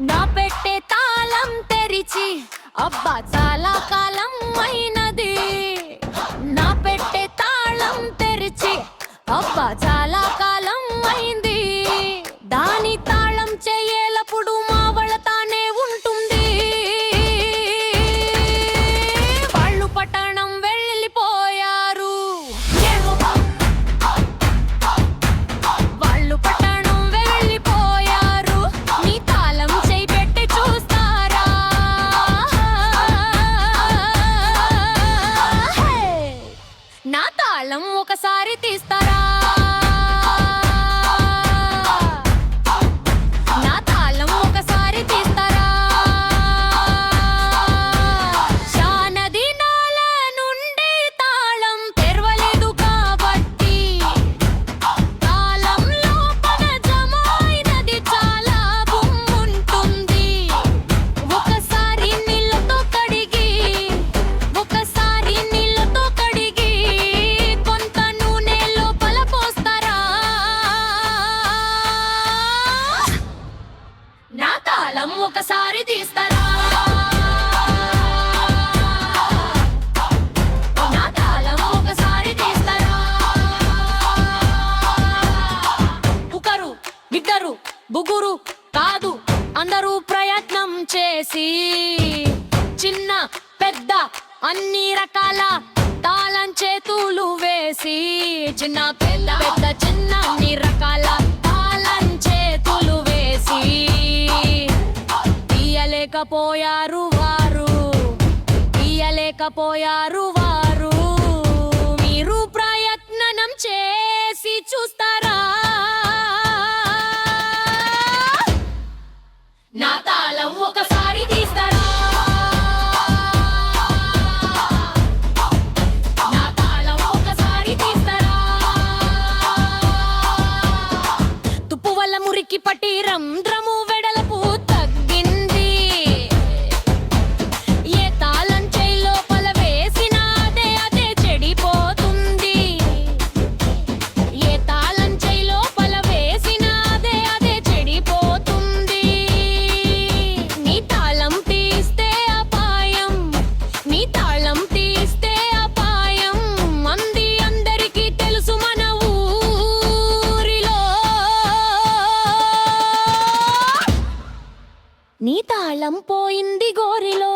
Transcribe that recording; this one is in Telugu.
నా పెట్టే తాళం తెరిచి అబ్బా చాలా కాలం అయినది. నా పెట్టే తాళం తెరిచి అబ్బా చాలా కాలం అయింది. దాని తాళం చెయ్యేలప్పుడు మావళ తానే ఉంటుంది. వాళ్ళు పట్టణం వెళ్ళిపోయారు. వాళ్ళు పట్టణం వెళ్ళిపోయారు. నీ తాళం చెయ్యి పెట్టి చూస్తారా? నా తాళం ఒకసారి తీస్తారా? నా తాళం ఒకసారి తీస్తారా? చాలా దినాల నుండి తాళం తెరవలేదు కాబట్టి తాళం లోపల జమ అయినది చాలా బొమ్ముంటుంది. ఒకసారి నీళ్ళతో కడిగి కొంత నూనె లోపల పోస్తారా? నా తాళం ఒకసారి తీస్తారా? నా తాళం ఒకసారి తీస్తారా? ఒకరు ఇద్దరు ముగ్గురు కాదు, అందరూ ప్రయత్నం చేసి చిన్న పెద్ద అన్ని రకాల తాళం చేతులు వేసి చిన్న పెద్ద చిన్న అన్ని రకాల తాళం చేతులు వేసి తీయలేకపోయారు వారు. మీరు ప్రయత్నం చేసి చూస్తారా? నా తాళం ఒకసారి తీస్తారా? నా తాళం ఒకసారి తీస్తారా? తుప్పు వల్ల మురికి పట్టి రంధ్రము వెడల్పు తగ్గింది. ఏ తాళం చెయ్యి లోపల వేసినా అదే చెడిపోతుంది. ఏ తాళం చెయ్యి లోపల వేసినా అదే చెడిపోతుంది. నీ తాళం తీస్తే అపాయం. నీ తాళం తీస్తే అపాయం. అందరికీ తెలుసు మన ఊరిలో. నీ తాళం పోయింది గోరిలో.